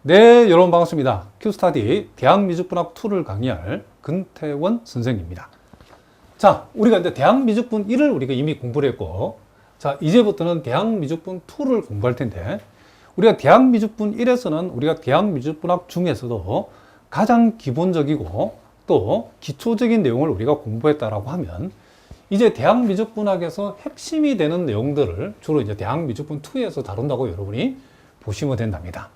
네, 여러분 반갑습니다. 큐스타디 대학미적분학2를 강의할 근태원 선생입니다. 자, 우리가 이제 대학미적분 1을 우리가 이미 공부를 했고, 자, 이제부터는 대학미적분 2를 공부할 텐데, 우리가 대학미적분 1에서는 우리가 대학미적분학 중에서도 가장 기본적이고 또 기초적인 내용을 우리가 공부했다라고 하면, 이제 대학미적분학에서 핵심이 되는 내용들을 주로 이제 대학미적분 2에서 다룬다고 여러분이 보시면 된답니다.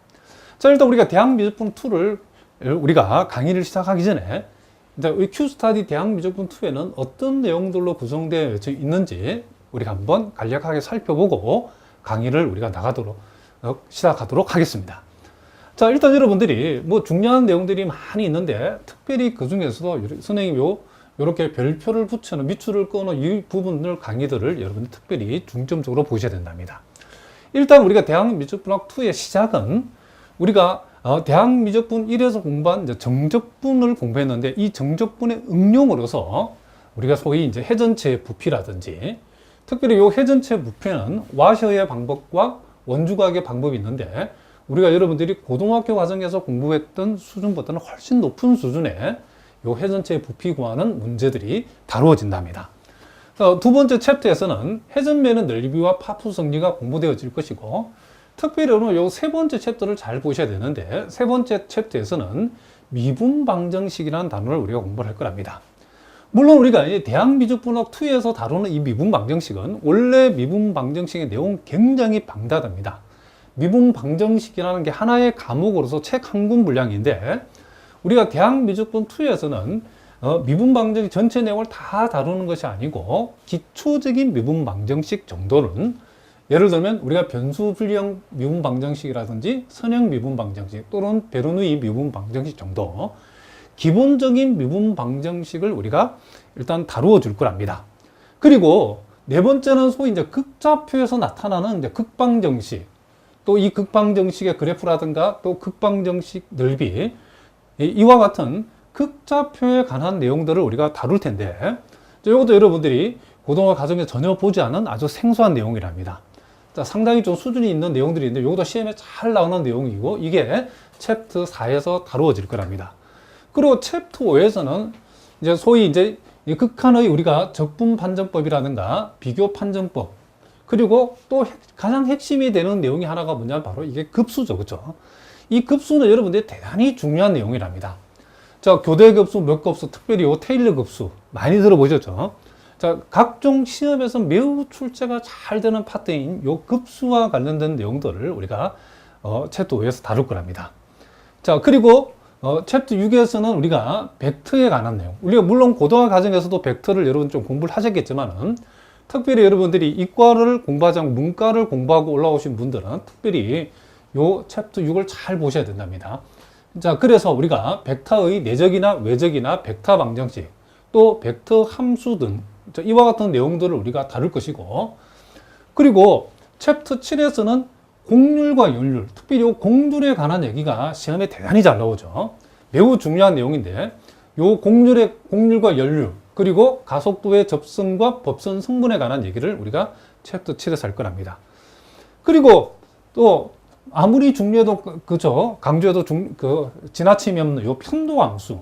자, 일단 우리가 대학미적분2를 우리가 강의를 시작하기 전에 이 큐스타디 대학미적분2에는 어떤 내용들로 구성되어 있는지 우리가 한번 간략하게 살펴보고 강의를 우리가 시작하도록 하겠습니다. 자, 일단 여러분들이 뭐 중요한 내용들이 많이 있는데 특별히 그 중에서도 선생님이 이렇게 별표를 붙여놓은 밑줄을 끊어 이 부분을 강의들을 여러분들 특별히 중점적으로 보셔야 된답니다. 일단 우리가 대학미적분학2의 시작은 우리가 대학미적분 1에서 공부한 이제 정적분을 공부했는데 이 정적분의 응용으로서 우리가 소위 이제 회전체 부피라든지 특별히 이 회전체 부피는 와셔의 방법과 원주각의 방법이 있는데 우리가 여러분들이 고등학교 과정에서 공부했던 수준보다는 훨씬 높은 수준의 이 회전체 부피 구하는 문제들이 다루어진답니다. 두 번째 챕터에서는 회전면의 넓이와 파푸 성리가 공부되어질 것이고 특별히 이 세 번째 챕터를 잘 보셔야 되는데 세 번째 챕터에서는 미분방정식이라는 단어를 우리가 공부를 할 거랍니다. 물론 우리가 대학미적분학2에서 다루는 이 미분방정식은 원래 미분방정식의 내용 굉장히 방대하답니다. 미분방정식이라는 게 하나의 과목으로서 책 한 권 분량인데 우리가 대학미적분2에서는 미분방정식 전체 내용을 다 다루는 것이 아니고 기초적인 미분방정식 정도는 예를 들면 우리가 변수분리형 미분방정식이라든지 선형 미분방정식 또는 베르누이 미분방정식 정도 기본적인 미분방정식을 우리가 일단 다루어 줄 거랍니다. 그리고 네 번째는 소위 이제 극좌표에서 나타나는 이제 극방정식 또 이 극방정식의 그래프라든가 또 극방정식 넓이 이와 같은 극좌표에 관한 내용들을 우리가 다룰 텐데 이것도 여러분들이 고등학교 과정에 전혀 보지 않은 아주 생소한 내용이랍니다. 자, 상당히 좀 수준이 있는 내용들이 있는데 이것도 시험에 잘 나오는 내용이고 이게 챕터 4에서 다루어질 거랍니다. 그리고 챕터 5에서는 이제 소위 이제 극한의 우리가 적분 판정법이라든가 비교 판정법 그리고 또 가장 핵심이 되는 내용이 하나가 뭐냐면 바로 이게 급수죠. 그렇죠? 이 급수는 여러분들이 대단히 중요한 내용이랍니다. 자, 교대급수, 몇급수, 특별히 이 테일러 급수 많이 들어보셨죠? 자, 각종 시험에서 매우 출제가 잘 되는 파트인 요 급수와 관련된 내용들을 우리가 챕터 5에서 다룰 거랍니다. 자, 그리고 챕터 6에서는 우리가 벡터에 관한 내용. 우리가 물론 고등학교 과정에서도 벡터를 여러분 좀 공부를 하셨겠지만은 특별히 여러분들이 이과를 공부하지 않고 문과를 공부하고 올라오신 분들은 특별히 요 챕터 6을 잘 보셔야 된답니다. 자, 그래서 우리가 벡터의 내적이나 외적이나 벡터 방정식 또 벡터 함수 등 이와 같은 내용들을 우리가 다룰 것이고 그리고 챕터 7에서는 곡률과 연률 특별히 이 곡률에 관한 얘기가 시험에 대단히 잘 나오죠. 매우 중요한 내용인데 이 곡률과 연률 그리고 가속도의 접선과 법선 성분에 관한 얘기를 우리가 챕터 7에서 할 거랍니다. 그리고 또 아무리 중요해도 그죠 강조해도 지나침이 없는 요 편도함수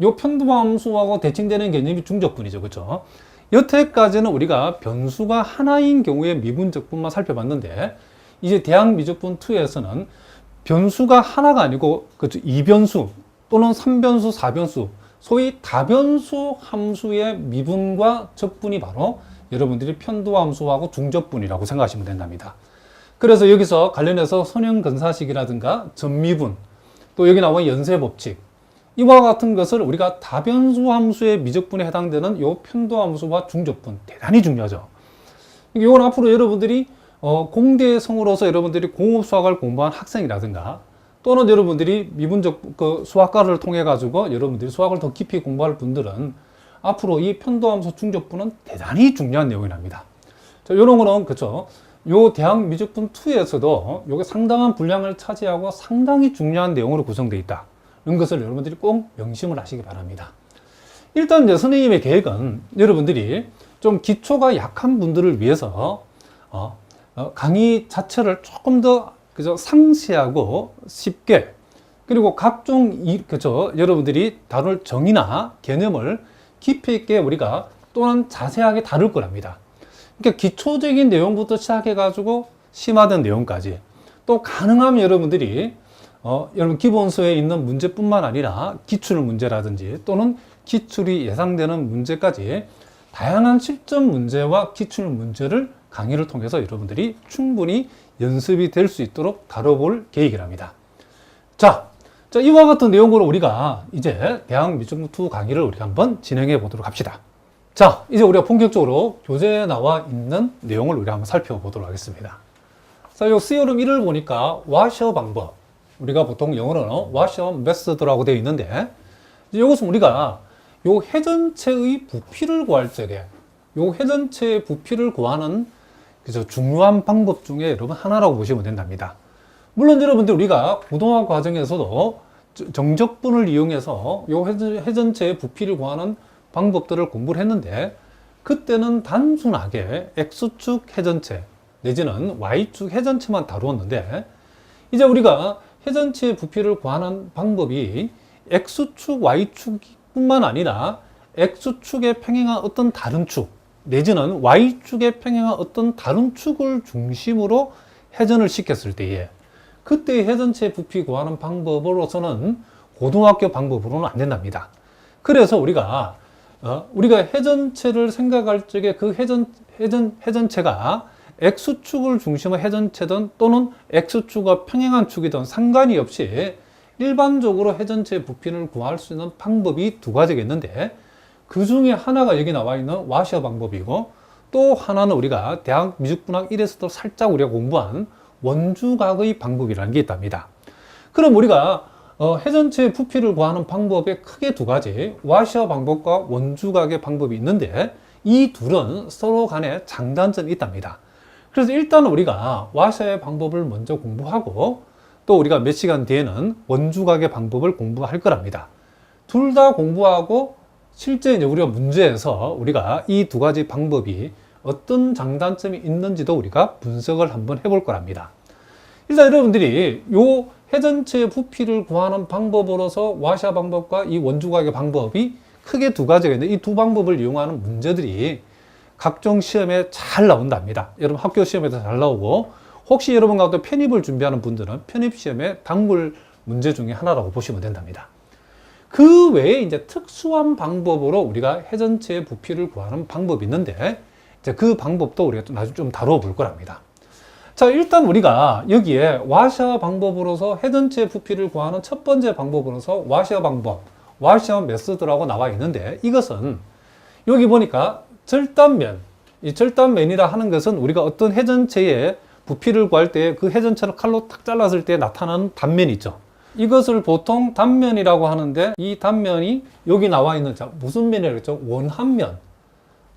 요 편도함수하고 대칭되는 개념이 중적분이죠. 그렇죠? 여태까지는 우리가 변수가 하나인 경우의 미분적분만 살펴봤는데 이제 대학미적분2에서는 변수가 하나가 아니고 그렇죠? 2변수 또는 3변수, 4변수 소위 다변수 함수의 미분과 적분이 바로 여러분들이 편도함수하고 중적분이라고 생각하시면 된답니다. 그래서 여기서 관련해서 선형근사식이라든가 전미분 또 여기 나온 연쇄법칙 이와 같은 것을 우리가 다변수 함수의 미적분에 해당되는 이 편도함수와 중적분 대단히 중요하죠. 이건 앞으로 여러분들이 공대성으로서 여러분들이 공업수학을 공부한 학생이라든가 또는 여러분들이 미분적 수학과를 통해 가지고 여러분들이 수학을 더 깊이 공부할 분들은 앞으로 이 편도함수 중적분은 대단히 중요한 내용이랍니다. 자, 이런 거는 그렇죠. 요 대학미적분2에서도 요게 상당한 분량을 차지하고 상당히 중요한 내용으로 구성되어 있다. 이런 것을 여러분들이 꼭 명심을 하시기 바랍니다. 일단 이제 선생님의 계획은 여러분들이 좀 기초가 약한 분들을 위해서 강의 자체를 조금 더 그죠? 상세하고 쉽게, 그리고 각종 그죠? 여러분들이 다룰 정의나 개념을 깊이 있게 우리가 또는 자세하게 다룰 거랍니다. 그러니까 기초적인 내용부터 시작해가지고 심화된 내용까지, 또 가능하면 여러분들이 여러분 기본서에 있는 문제뿐만 아니라 기출 문제라든지 또는 기출이 예상되는 문제까지 다양한 실전 문제와 기출 문제를 강의를 통해서 여러분들이 충분히 연습이 될 수 있도록 다뤄볼 계획이랍니다. 자, 이와 같은 내용으로 우리가 이제 대학미적분2 강의를 우리가 한번 진행해 보도록 합시다. 자, 이제 우리가 본격적으로 교재에 나와 있는 내용을 우리가 한번 살펴보도록 하겠습니다. 자, 요 C여름 1을 보니까 와셔 방법, 우리가 보통 영어로는 와셔 메서드라고 되어 있는데, 이것은 우리가 요 회전체의 부피를 구할 적에 요 회전체의 부피를 구하는 그저 중요한 방법 중에 여러분 하나라고 보시면 된답니다. 물론 여러분들 우리가 고등학교 과정에서도 정적분을 이용해서 요 회전체의 부피를 구하는 방법들을 공부를 했는데, 그때는 단순하게 X축 회전체 내지는 Y축 회전체만 다루었는데, 이제 우리가 회전체의 부피를 구하는 방법이 X축, Y축뿐만 아니라 X축에 평행한 어떤 다른 축 내지는 Y축에 평행한 어떤 다른 축을 중심으로 회전을 시켰을 때에 그때의 회전체 부피 구하는 방법으로서는 고등학교 방법으로는 안 된답니다. 그래서 우리가 회전체를 생각할 적에 그 회전체가 X축을 중심으로 회전체든 또는 X축과 평행한 축이든 상관이 없이 일반적으로 회전체 부피를 구할 수 있는 방법이 두 가지가 있는데, 그 중에 하나가 여기 나와 있는 와셔 방법이고, 또 하나는 우리가 대학 미적분학 1에서도 살짝 우리가 공부한 원주각의 방법이라는 게 있답니다. 그럼 우리가 회전체 부피를 구하는 방법에 크게 두 가지, 와셔 방법과 원주각의 방법이 있는데, 이 둘은 서로 간에 장단점이 있답니다. 그래서 일단 우리가 와셔의 방법을 먼저 공부하고, 또 우리가 몇 시간 뒤에는 원주각의 방법을 공부할 거랍니다. 둘 다 공부하고 실제 이제 우리가 문제에서 우리가 이 두 가지 방법이 어떤 장단점이 있는지도 우리가 분석을 한번 해볼 거랍니다. 일단 여러분들이 요 회전체 부피를 구하는 방법으로서 와셔 방법과 이 원주각의 방법이 크게 두 가지가 있는데, 이 두 방법을 이용하는 문제들이 각종 시험에 잘 나온답니다. 여러분 학교 시험에도 잘 나오고, 혹시 여러분과 또 편입을 준비하는 분들은 편입 시험에 단골 문제 중에 하나라고 보시면 된답니다. 그 외에 이제 특수한 방법으로 우리가 회전체의 부피를 구하는 방법이 있는데, 이제 그 방법도 우리가 또 나중에 좀 다루어 볼 거랍니다. 자, 일단 우리가 여기에 와셔 방법으로서 회전체 부피를 구하는 첫 번째 방법으로서 와셔 방법, 와셔 메소드라고 나와 있는데, 이것은 여기 보니까 절단면, 이 절단면이라 하는 것은 우리가 어떤 회전체의 부피를 구할 때 그 회전체를 칼로 탁 잘랐을 때 나타나는 단면이 있죠. 이것을 보통 단면이라고 하는데, 이 단면이 여기 나와 있는, 자, 무슨 면이라고 했죠? 원한면.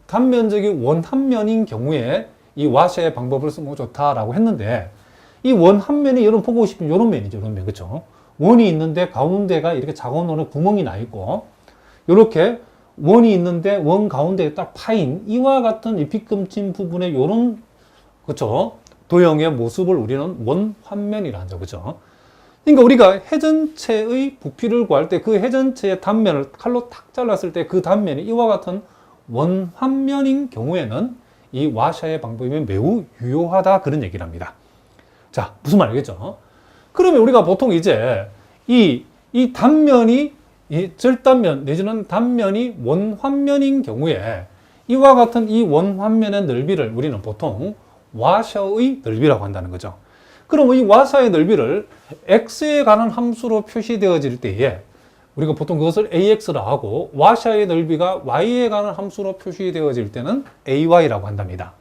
단면적인 원한면인 경우에 이 와셔의 방법을 쓰면 좋다라고 했는데, 이 원한면이 여러분 보고 싶으면 이런 면이죠. 이런 면. 그렇죠? 원이 있는데 가운데가 이렇게 작은 원에 구멍이 나 있고, 이렇게 원이 있는데 원 가운데에 딱 파인 이와 같은 이 빗금친 부분에 이런, 그렇죠? 도형의 모습을 우리는 원환면이라 하죠. 그죠? 그러니까 우리가 회전체의 부피를 구할 때 그 회전체의 단면을 칼로 탁 잘랐을 때 그 단면이 이와 같은 원환면인 경우에는 이 와셔의 방법이 매우 유효하다, 그런 얘기를 합니다. 자, 무슨 말이겠죠? 그러면 우리가 보통 이제 이 단면이 이 절단면 내지는 단면이 원환면인 경우에 이와 같은 이 원환면의 넓이를 우리는 보통 와셔의 넓이라고 한다는 거죠. 그럼 이 와셔의 넓이를 x에 관한 함수로 표시되어질 때에 우리가 보통 그것을 ax라 하고, 와셔의 넓이가 y에 관한 함수로 표시되어질 때는 ay라고 한답니다.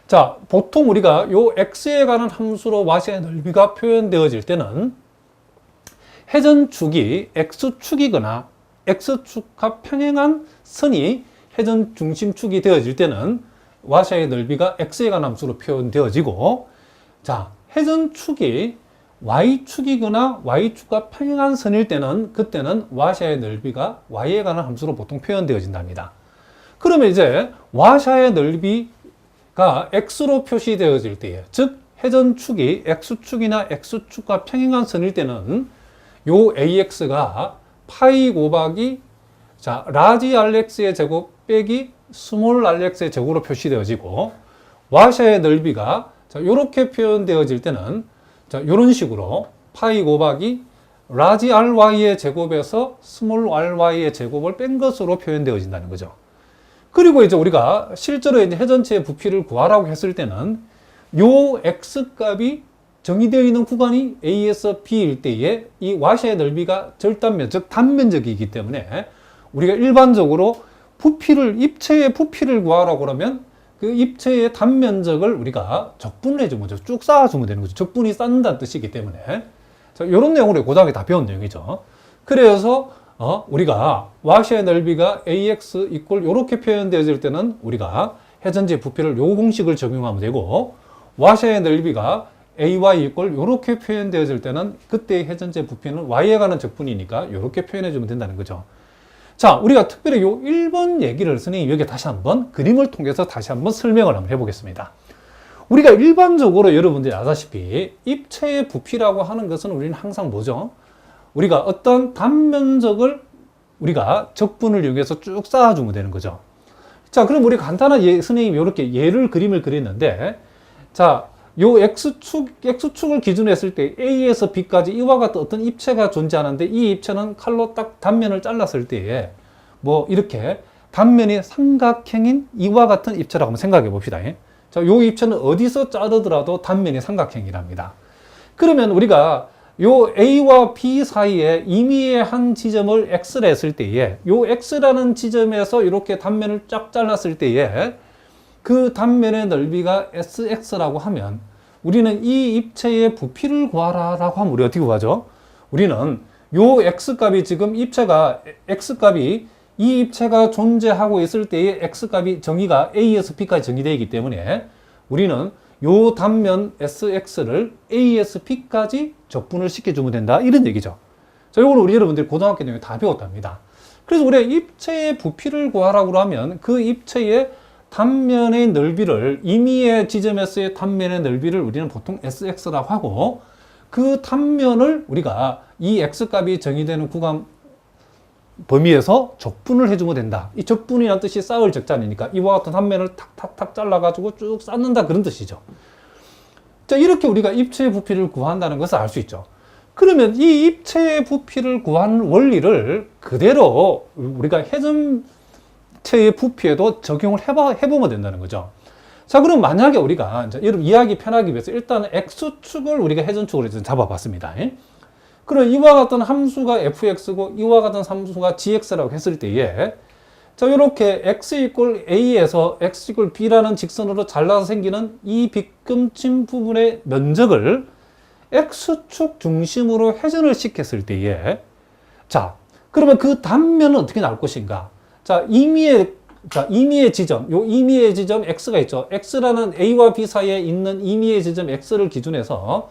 자, 보통 우리가 요 x에 관한 함수로 와셔의 넓이가 표현되어질 때는 회전축이 x축이거나 x축과 평행한 선이 회전 중심축이 되어질 때는 와셔의 넓이가 x에 관한 함수로 표현되어지고, 자, 회전축이 y축이거나 y축과 평행한 선일 때는 그때는 와셔의 넓이가 y에 관한 함수로 보통 표현되어진답니다. 그러면 이제 와셔의 넓이가 x로 표시되어질 때에, 즉 회전축이 X축이나 X축과 평행한 선일 때는 요 AX가 파이 곱하기 자, 라지 RX의 제곱 빼기 스몰 RX의 제곱으로 표시되어지고 와샤의 넓이가 자, 이렇게 표현되어질 때는 자, 이런 식으로 파이 곱하기 라지 RY의 제곱에서 스몰 RY의 제곱을 뺀 것으로 표현되어진다는 거죠. 그리고 이제 우리가 실제로 이제 회전체의 부피를 구하라고 했을 때는 요 X 값이 정의되어 있는 구간이 A에서 B일 때에 이 와샤의 넓이가 절단면, 즉 단면적이기 때문에 우리가 일반적으로 부피를, 입체의 부피를 구하라고 그러면 그 입체의 단면적을 우리가 적분을 해주면 되죠. 쭉 쌓아주면 되는 거죠. 적분이 쌓는다는 뜻이기 때문에. 자, 이런 내용으로 고등학교 다 배운 내용이죠. 그래서 우리가 와샤의 넓이가 AX 이꼴 이렇게 표현되어질 때는 우리가 회전지의 부피를 요 공식을 적용하면 되고 와샤의 넓이가 AY 이꼴 이렇게 표현되어질 때는 그때의 회전지의 부피는 Y에 관한 적분이니까 이렇게 표현해주면 된다는 거죠. 자, 우리가 특별히 요 1번 얘기를 선생님이 여기 다시 한번 그림을 통해서 다시 한번 설명을 한번 해보겠습니다. 우리가 일반적으로 여러분들이 아다시피 입체의 부피라고 하는 것은 우리는 항상 뭐죠? 우리가 어떤 단면적을 우리가 적분을 이용해서 쭉 쌓아주면 되는 거죠. 자, 그럼 우리 간단한 선생님이 이렇게 그림을 그렸는데, 자, 요 X축을 기준으로 했을 때 A에서 B까지 이와 같은 어떤 입체가 존재하는데 이 입체는 칼로 딱 단면을 잘랐을 때에 뭐 이렇게 단면이 삼각형인 이와 같은 입체라고 한번 생각해 봅시다. 자, 요 입체는 어디서 자르더라도 단면이 삼각형이랍니다. 그러면 우리가 요 A와 B 사이에 임의의 한 지점을 X를 했을 때에 요 X라는 지점에서 이렇게 단면을 쫙 잘랐을 때에 그 단면의 넓이가 SX라고 하면 우리는 이 입체의 부피를 구하라 라고 하면 우리 어떻게 구하죠? 우리는 요 X값이 지금 입체가 X값이 이 입체가 존재하고 있을 때의 X값이 정의가 A에서 B까지 정의되어 있기 때문에 우리는 요 단면 SX를 A에서 B까지 적분을 시켜주면 된다 이런 얘기죠. 자, 요거는 우리 여러분들이 고등학교 내용에 다 배웠답니다. 그래서 우리가 입체의 부피를 구하라고 하면 그 입체의 단면의 넓이를 임의의 지점에서의 단면의 넓이를 우리는 보통 SX라고 하고 그 단면을 우리가 이 X값이 정의되는 구간 범위에서 적분을 해주면 된다. 이 적분이란 뜻이 쌓을 적자니까 이와 같은 단면을 탁탁탁 잘라가지고 쭉 쌓는다 그런 뜻이죠. 자, 이렇게 우리가 입체의 부피를 구한다는 것을 알 수 있죠. 그러면 이 입체의 부피를 구하는 원리를 그대로 우리가 회전체의 부피에도 적용을 해보면 된다는 거죠. 자, 그럼 만약에 우리가 이제 여러분 이해하기 편하기 위해서 일단은 X축을 우리가 회전축으로 잡아봤습니다. 그럼 이와 같은 함수가 fx고 이와 같은 함수가 gx라고 했을 때에 자, 이렇게 x 이꼴 a에서 x 이꼴 b라는 직선으로 잘라서 생기는 이 빗금친 부분의 면적을 x축 중심으로 회전을 시켰을 때에 자, 그러면 그 단면은 어떻게 나올 것인가? 자, 임의의 지점, 요 임의의 지점 x가 있죠. x라는 a와 b 사이에 있는 임의의 지점 x를 기준해서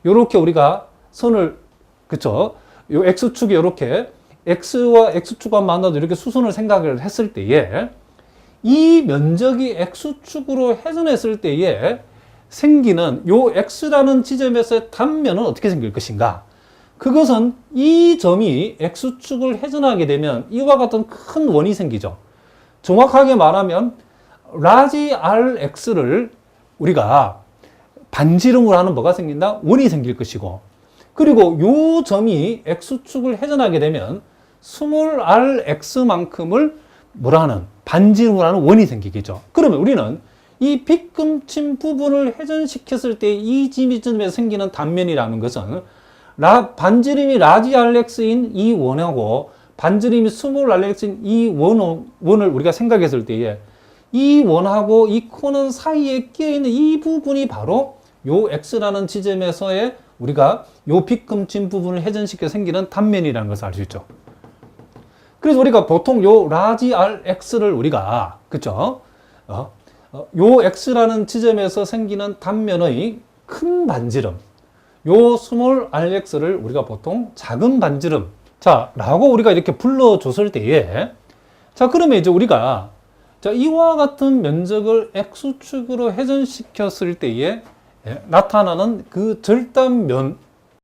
이렇게 우리가 선을 그쵸? 요 X축이 이렇게 X와 X축과 만나도 이렇게 수선을 생각을 했을 때에 이 면적이 X축으로 회전했을 때에 생기는 요 X라는 지점에서의 단면은 어떻게 생길 것인가? 그것은 이 점이 X축을 회전하게 되면 이와 같은 큰 원이 생기죠. 정확하게 말하면 라지 RX를 우리가 반지름으로 하는 뭐가 생긴다? 원이 생길 것이고 그리고 요 점이 X축을 회전하게 되면 스몰 rx만큼을 뭐라는 반지름으로 하는 원이 생기겠죠. 그러면 우리는 이 빗금친 부분을 회전시켰을 때 이 지점에서 생기는 단면이라는 것은 반지름이 라지 rx인 이 원하고 반지름이 스몰 rx인 이 원을 우리가 생각했을 때에 이 원하고 이 코는 사이에 끼어있는 이 부분이 바로 요 x라는 지점에서의 우리가 요 빗금친 부분을 회전시켜 생기는 단면이라는 것을 알 수 있죠. 그래서 우리가 보통 요 라지 RX를 우리가 그쵸? 요 X라는 지점에서 생기는 단면의 큰 반지름, 요 스몰 RX를 우리가 보통 작은 반지름, 자, 라고 우리가 이렇게 불러줬을 때에, 자, 그러면 이제 우리가, 자, 이와 같은 면적을 X축으로 회전시켰을 때에 나타나는 그 절단면